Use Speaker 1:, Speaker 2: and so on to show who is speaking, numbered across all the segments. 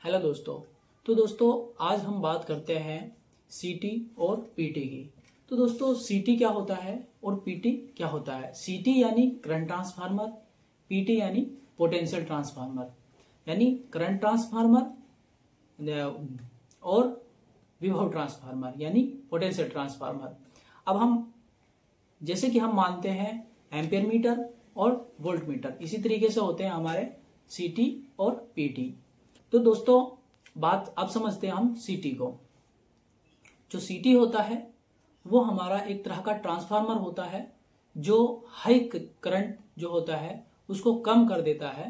Speaker 1: Hello दोस्तों। तो दोस्तों आज हम बात करते हैं सीटी और पीटी की। तो दोस्तों सीटी क्या होता है और पीटी क्या होता है। सीटी यानी करंट ट्रांसफार्मर, पीटी यानी पोटेंशियल ट्रांसफार्मर, यानी करंट ट्रांसफार्मर और विभव ट्रांसफार्मर यानी पोटेंशियल ट्रांसफार्मर। अब हम जैसे कि हम मानते हैं एम्पियर मीटर और वोल्ट मीटर, इसी तरीके से होते हैं हमारे सीटी और पीटी। तो दोस्तों बात अब समझते हैं हम सीटी को। जो सीटी होता है वो हमारा एक तरह का ट्रांसफार्मर होता है जो हाई करंट जो होता है उसको कम कर देता है।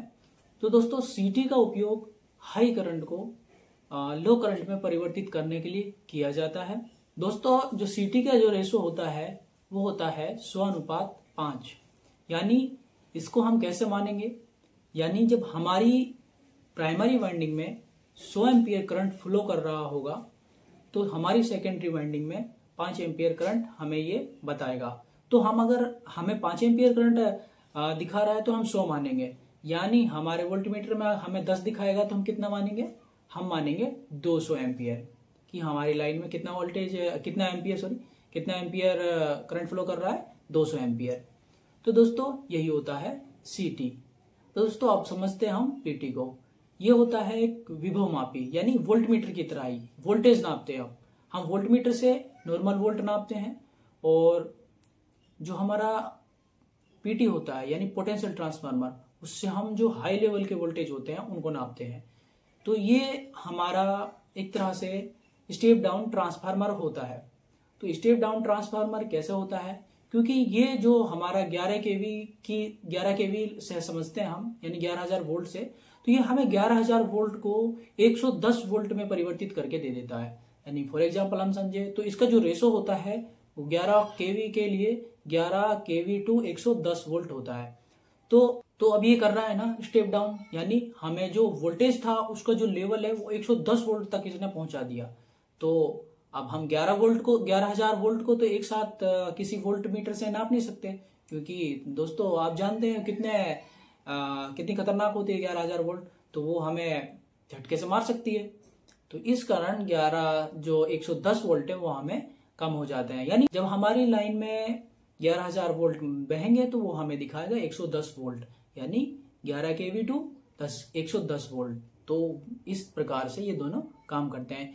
Speaker 1: तो दोस्तों सीटी का उपयोग हाई करंट को लो करंट में परिवर्तित करने के लिए किया जाता है। दोस्तों जो सीटी का जो रेशो होता है वो होता है 100:5। यानी इसको हम कैसे मानेंगे, यानी जब हमारी प्राइमरी वाइंडिंग में 100 एम्पियर करंट फ्लो कर रहा होगा तो हमारी सेकेंडरी वाइंडिंग में 5 एम्पियर करंट हमें ये बताएगा। तो हम अगर हमें 5 एम्पियर करंट दिखा रहा है तो हम 100 मानेंगे, यानी हमारे वोल्टमीटर में हमें 10 दिखाएगा तो हम कितना मानेंगे, हम मानेंगे 200 एम्पियर कि हमारी लाइन में कितना वोल्टेज कितना एम्पियर करंट फ्लो कर रहा है, 200 एम्पियर। तो दोस्तों यही होता है सीटी। तो दोस्तों आप समझते हैं हम पीटी को। ये होता है एक विभव मापी, यानी वोल्ट मीटर की तरह ही वोल्टेज नापते हैं। हम वोल्ट मीटर से नॉर्मल वोल्ट नापते हैं और जो हमारा पीटी होता है यानी पोटेंशियल ट्रांसफार्मर, उससे हम जो हाई लेवल के वोल्टेज होते हैं उनको नापते हैं। तो ये हमारा एक तरह से स्टेप डाउन ट्रांसफार्मर होता है। तो स्टेप डाउन ट्रांसफार्मर कैसे होता है, क्योंकि ये जो हमारा 11 केवी से समझते हैं हम, यानी 11,000 वोल्ट से, तो ये हमें 11,000 वोल्ट को 110 वोल्ट में परिवर्तित करके दे देता है। यानी फॉर एग्जांपल हम समझे तो इसका जो रेशो होता है वो 11 केवी के लिए 11 केवी टू 110 वोल्ट होता है। तो अब ये कर रहा है ना स्टेप डाउन, यानी हमें जो वोल्टेज था उसका जो लेवल है वो 110 वोल्ट तक इसने पहुंचा दिया। तो अब हम 11,000 वोल्ट को तो एक साथ किसी वोल्ट मीटर से नाप नहीं सकते, क्योंकि दोस्तों आप जानते हैं कितनी खतरनाक होती है 11,000 वोल्ट, तो वो हमें झटके से मार सकती है। तो इस कारण 110 वोल्ट है वो हमें कम हो जाते हैं। यानी जब हमारी लाइन में 11,000 वोल्ट बहेंगे तो वो हमें दिखाएगा 110 वोल्ट, यानी 11 केवी टू 110 वोल्ट। तो इस प्रकार से ये दोनों काम करते हैं।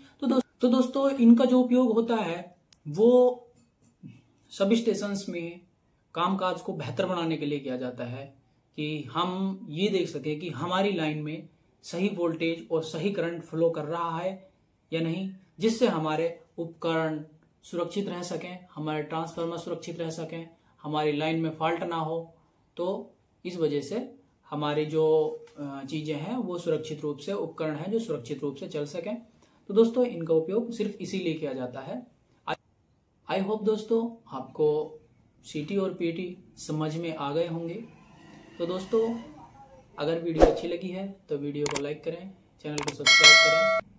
Speaker 1: तो दोस्तों इनका जो उपयोग होता है वो सब स्टेशंस में कामकाज को बेहतर बनाने के लिए किया जाता है कि हम ये देख सके कि हमारी लाइन में सही वोल्टेज और सही करंट फ्लो कर रहा है या नहीं, जिससे हमारे उपकरण सुरक्षित रह सकें, हमारे ट्रांसफार्मर सुरक्षित रह सकें, हमारी लाइन में फॉल्ट ना हो। तो इस वजह से हमारी जो चीजें हैं वो सुरक्षित रूप से, उपकरण हैं जो सुरक्षित रूप से चल सकें। तो दोस्तों इनका उपयोग सिर्फ इसीलिए किया जाता है। आई होप दोस्तों आपको सीटी और पीटी समझ में आ गए होंगे। तो दोस्तों अगर वीडियो अच्छी लगी है तो वीडियो को लाइक करें, चैनल को सब्सक्राइब करें।